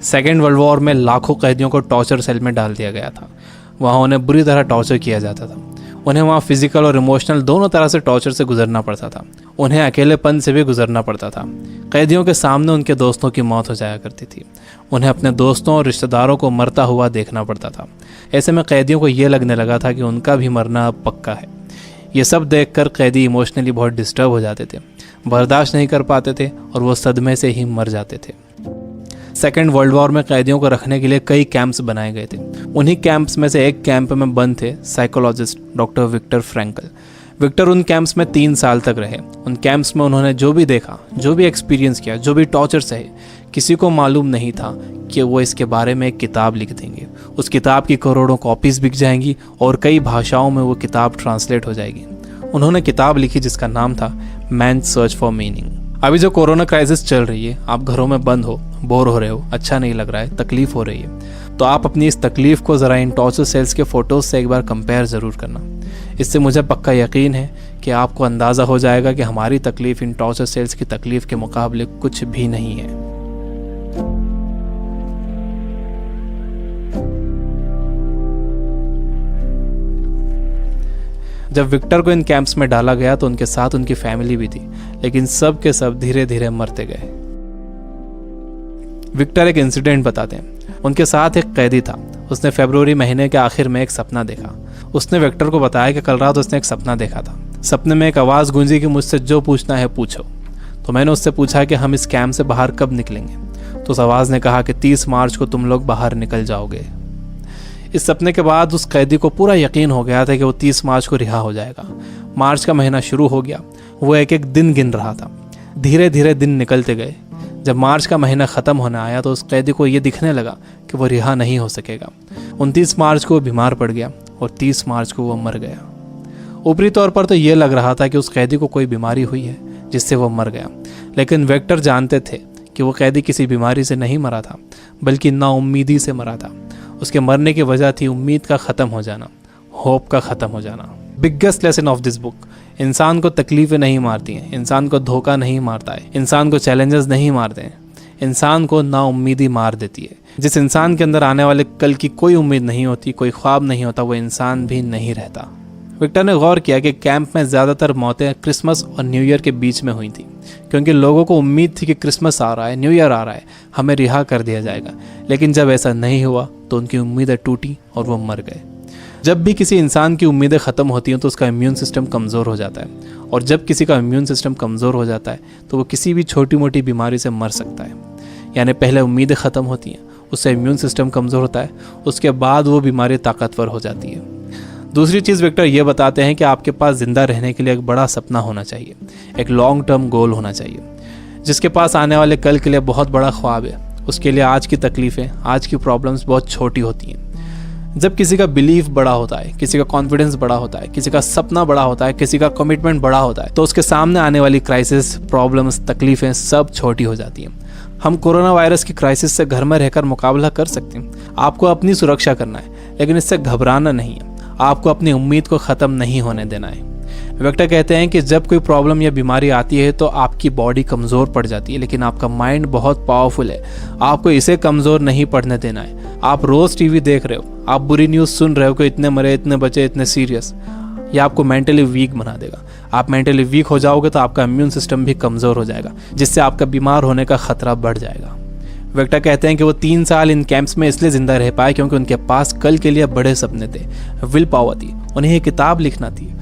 Second world war में लाखों कैदियों को टॉर्चर सेल में डाल दिया गया था। वहाँ उन्हें बुरी तरह टॉर्चर किया जाता था। उन्हें वहाँ फिजिकल और इमोशनल दोनों तरह से टॉर्चर से गुजरना पड़ता था। उन्हें अकेलेपन से भी गुजरना पड़ता था। कैदियों के सामने उनके दोस्तों की मौत हो जाया करती थी। उन्हें अपने दोस्तों और रिश्तेदारों को मरता हुआ देखना पड़ता था। ऐसे में कैदियों को ये लगने लगा था कि उनका भी मरना अब पक्का है। ये सब देखकर कैदी इमोशनली बहुत डिस्टर्ब हो जाते थे, बर्दाश्त नहीं कर पाते थे और वो सदमे से ही मर जाते थे। सेकेंड वर्ल्ड वॉर में कैदियों को रखने के लिए कई कैंप्स बनाए गए थे। उन्हीं कैंप्स में से एक कैंप में बंद थे psychologist doctor Victor Frankl. Victor उन कैंप्स में 3 साल तक रहे। उन कैंप्स में उन्होंने जो भी देखा, जो भी एक्सपीरियंस किया, जो भी टॉर्चर सहे, किसी को मालूम नहीं था कि वो इसके बारे में एक किताब लिख देंगे। उस किताब की करोड़ों कॉपीज बिक जाएंगी और कई भाषाओं में वो किताब ट्रांसलेट हो जाएगी। उन्होंने किताब लिखी जिसका नाम था मैन सर्च फॉर मीनिंग। अभी जो कोरोना क्राइसिस चल रही है, आप घरों में बंद हो, बोर हो रहे हो, अच्छा नहीं लग रहा है, तकलीफ हो रही है, तो आप अपनी इस तकलीफ को ज़रा इन टॉर्चर सेल्स के फ़ोटोज़ से एक बार कंपेयर ज़रूर करना। इससे मुझे पक्का यकीन है कि आपको अंदाज़ा हो जाएगा कि हमारी तकलीफ़ इन टॉर्चर सेल्स की तकलीफ़ के मुकाबले कुछ भी नहीं है। जब विक्टर को इन कैंप्स में डाला गया तो उनके साथ उनकी फैमिली भी थी, लेकिन सब के सब धीरे धीरे मरते गए। विक्टर एक इंसिडेंट बताते हैं। उनके साथ एक कैदी था। उसने फरवरी महीने के आखिर में एक सपना देखा। उसने विक्टर को बताया कि कल रात उसने एक सपना देखा था। सपने में एक आवाज़ गूंजी कि मुझसे जो पूछना है पूछो। तो मैंने उससे पूछा कि हम इस कैंप से बाहर कब निकलेंगे। तो उस आवाज़ ने कहा कि 30 मार्च को तुम लोग बाहर निकल जाओगे। इस सपने के बाद उस कैदी को पूरा यकीन हो गया था कि वो 30 मार्च को रिहा हो जाएगा। मार्च का महीना शुरू हो गया। वो एक एक दिन गिन रहा था। धीरे धीरे दिन निकलते गए। जब मार्च का महीना ख़त्म होने आया तो उस कैदी को ये दिखने लगा कि वो रिहा नहीं हो सकेगा। 29 मार्च को वो बीमार पड़ गया और 30 मार्च को वो मर गया। ऊपरी तौर पर तो ये लग रहा था कि उस कैदी को कोई बीमारी हुई है जिससे वो मर गया, लेकिन विक्टर जानते थे कि वो कैदी किसी बीमारी से नहीं मरा था, बल्कि नाउम्मीदी से मरा था। उसके मरने की वजह थी उम्मीद का ख़त्म हो जाना, होप का ख़त्म हो जाना। Biggest lesson of this book, इंसान को तकलीफ़ें नहीं मारती हैं, इंसान को धोखा नहीं मारता है, इंसान को चैलेंजेस नहीं मारते हैं, इंसान को नाउम्मीदी मार देती है। जिस इंसान के अंदर आने वाले कल की कोई उम्मीद नहीं होती, कोई ख्वाब नहीं होता, वो इंसान भी नहीं रहता। विक्टर ने गौर किया कि कैंप में ज़्यादातर मौतें क्रिसमस और न्यू ईयर के बीच में हुई थी, क्योंकि लोगों को उम्मीद थी कि क्रिसमस आ रहा है, न्यू ईयर आ रहा है, हमें रिहा कर दिया जाएगा। लेकिन जब ऐसा नहीं हुआ तो उनकी उम्मीदें टूटी और वो मर गए। जब भी किसी इंसान की उम्मीदें ख़त्म होती हैं तो उसका इम्यून सिस्टम कमज़ोर हो जाता है, और जब किसी का इम्यून सिस्टम कमज़ोर हो जाता है तो वो किसी भी छोटी मोटी बीमारी से मर सकता है। यानी पहले उम्मीदें ख़त्म होती हैं, उससे इम्यून सिस्टम कमज़ोर होता है, उसके बाद वो बीमारी ताकतवर हो जाती है। दूसरी चीज़ विक्टर ये बताते हैं कि आपके पास ज़िंदा रहने के लिए एक बड़ा सपना होना चाहिए, एक लॉन्ग टर्म गोल होना चाहिए। जिसके पास आने वाले कल के लिए बहुत बड़ा ख्वाब है, उसके लिए आज की तकलीफ़ें, आज की प्रॉब्लम्स बहुत छोटी होती हैं। जब किसी का बिलीफ बड़ा होता है, किसी का कॉन्फिडेंस बड़ा होता है, किसी का सपना बड़ा होता है, किसी का कमिटमेंट बड़ा होता है, तो उसके सामने आने वाली क्राइसिस, प्रॉब्लम्स, तकलीफ़ें सब छोटी हो जाती हैं। हम कोरोना वायरस की क्राइसिस से घर में रहकर मुकाबला कर सकते हैं। आपको अपनी सुरक्षा करना है, लेकिन इससे घबराना नहीं है। आपको अपनी उम्मीद को ख़त्म नहीं होने देना है। विक्टर कहते हैं कि जब कोई प्रॉब्लम या बीमारी आती है तो आपकी बॉडी कमज़ोर पड़ जाती है, लेकिन आपका माइंड बहुत पावरफुल है। आपको इसे कमज़ोर नहीं पड़ने देना है। आप रोज़ टीवी देख रहे हो, आप बुरी न्यूज़ सुन रहे हो कि इतने मरे, इतने बचे, इतने सीरियस, यह आपको मेंटली वीक बना देगा। आप मेंटली वीक हो जाओगे तो आपका इम्यून सिस्टम भी कमज़ोर हो जाएगा, जिससे आपका बीमार होने का ख़तरा बढ़ जाएगा। विक्टर कहते हैं कि वो 3 साल इन कैंप्स में इसलिए ज़िंदा रह पाए क्योंकि उनके पास कल के लिए बड़े सपने थे, विल पावर थी, उन्हें एक किताब लिखना थी।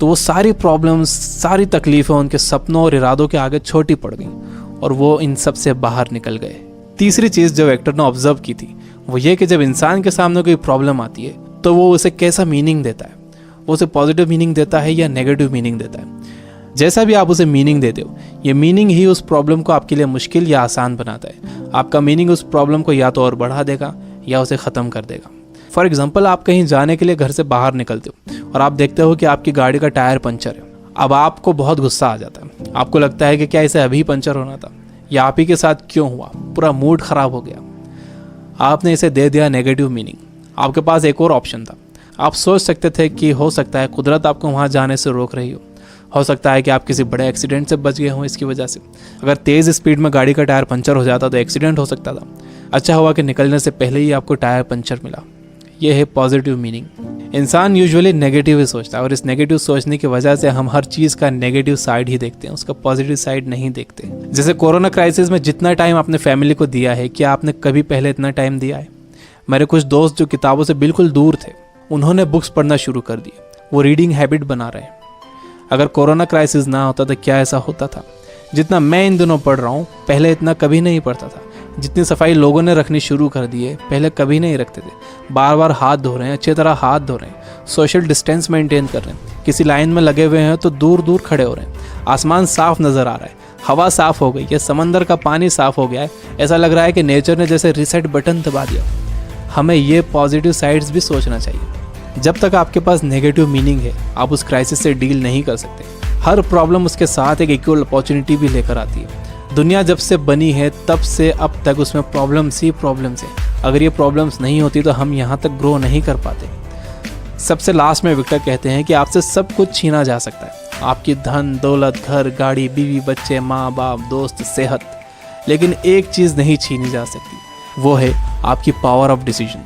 तो वो सारी प्रॉब्लम्स, सारी तकलीफ़ें उनके सपनों और इरादों के आगे छोटी पड़ गईं और वो इन सब से बाहर निकल गए। तीसरी चीज़ जो विक्टर ने ऑब्जर्व की थी वो ये कि जब इंसान के सामने कोई प्रॉब्लम आती है तो वो उसे कैसा मीनिंग देता है। वो उसे पॉजिटिव मीनिंग देता है या नेगेटिव मीनिंग देता है। जैसा भी आप उसे मीनिंग देते हो, ये मीनिंग ही उस प्रॉब्लम को आपके लिए मुश्किल या आसान बनाता है। आपका मीनिंग उस प्रॉब्लम को या तो और बढ़ा देगा या उसे ख़त्म कर देगा। फॉर एग्जाम्पल, आप कहीं जाने के लिए घर से बाहर निकलते हो और आप देखते हो कि आपकी गाड़ी का टायर पंचर है। अब आपको बहुत गुस्सा आ जाता है। आपको लगता है कि क्या इसे अभी पंचर होना था, या आप ही के साथ क्यों हुआ, पूरा मूड ख़राब हो गया। आपने इसे दे दिया नेगेटिव मीनिंग। आपके पास एक और ऑप्शन था। आप सोच सकते थे कि हो सकता है कुदरत आपको वहाँ जाने से रोक रही हो हो सकता है कि आप किसी बड़े एक्सीडेंट से बच गए हों इसकी वजह से। अगर तेज़ स्पीड में गाड़ी का टायर पंचर हो जाता तो एक्सीडेंट हो सकता था। अच्छा हुआ कि निकलने से पहले ही आपको टायर पंचर मिला। ये है पॉजिटिव मीनिंग। इंसान यूजुअली नेगेटिव ही सोचता है और इस नेगेटिव सोचने की वजह से हम हर चीज़ का नेगेटिव साइड ही देखते हैं, उसका पॉजिटिव साइड नहीं देखते। जैसे कोरोना क्राइसिस में जितना टाइम आपने फैमिली को दिया है, क्या आपने कभी पहले इतना टाइम दिया है? मेरे कुछ दोस्त जो किताबों से बिल्कुल दूर थे, उन्होंने बुक्स पढ़ना शुरू कर दिए। वो रीडिंग हैबिट बना रहे हैं। अगर कोरोना क्राइसिस ना होता तो क्या ऐसा होता था? जितना मैं इन दिनों पढ़ रहा हूँ, पहले इतना कभी नहीं पढ़ता था। जितनी सफाई लोगों ने रखनी शुरू कर दी है, पहले कभी नहीं रखते थे। बार बार हाथ धो रहे हैं, अच्छी तरह हाथ धो रहे हैं, सोशल डिस्टेंस मेंटेन कर रहे हैं। किसी लाइन में लगे हुए हैं तो दूर दूर खड़े हो रहे हैं। आसमान साफ नज़र आ रहा है, हवा साफ हो गई है, समंदर का पानी साफ हो गया है। ऐसा लग रहा है कि नेचर ने जैसे रीसेट बटन दबा दिया। हमें ये पॉजिटिव साइड्स भी सोचना चाहिए। जब तक आपके पास नेगेटिव मीनिंग है, आप उस क्राइसिस से डील नहीं कर सकते। हर प्रॉब्लम उसके साथ एक इक्वल अपॉर्चुनिटी भी लेकर आती है। दुनिया जब से बनी है तब से अब तक उसमें प्रॉब्लम्स ही प्रॉब्लम्स है। अगर ये प्रॉब्लम्स नहीं होती तो हम यहाँ तक ग्रो नहीं कर पाते। सबसे लास्ट में विक्टर कहते हैं कि आपसे सब कुछ छीना जा सकता है, आपकी धन दौलत, घर, गाड़ी, बीवी, बच्चे, माँ बाप, दोस्त, सेहत, लेकिन एक चीज़ नहीं छीनी जा सकती, वो है आपकी पावर ऑफ डिसीजन।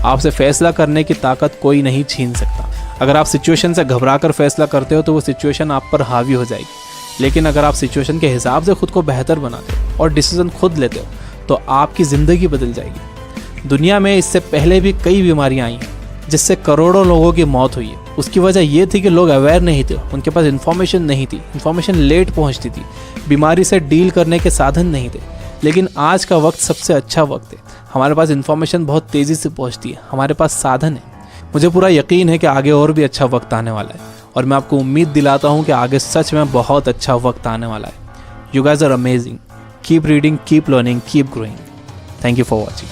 आपसे फैसला करने की ताकत कोई नहीं छीन सकता। अगर आप सिचुएशन से घबरा कर फैसला करते हो तो वो सिचुएशन आप पर हावी हो जाएगी, लेकिन अगर आप सिचुएशन के हिसाब से खुद को बेहतर बनाते हो और डिसीजन खुद लेते हो तो आपकी ज़िंदगी बदल जाएगी। दुनिया में इससे पहले भी कई बीमारियां आई हैं जिससे करोड़ों लोगों की मौत हुई है। उसकी वजह ये थी कि लोग अवेयर नहीं थे, उनके पास इन्फॉर्मेशन नहीं थी, इन्फॉर्मेशन लेट पहुंचती थी, बीमारी से डील करने के साधन नहीं थे। लेकिन आज का वक्त सबसे अच्छा वक्त है। हमारे पास इन्फॉर्मेशन बहुत तेज़ी से पहुंचती है, हमारे पास साधन है। मुझे पूरा यकीन है कि आगे और भी अच्छा वक्त आने वाला है और मैं आपको उम्मीद दिलाता हूँ कि आगे सच में बहुत अच्छा वक्त आने वाला है। You guys are amazing. Keep reading, keep learning, keep growing. Thank you for watching.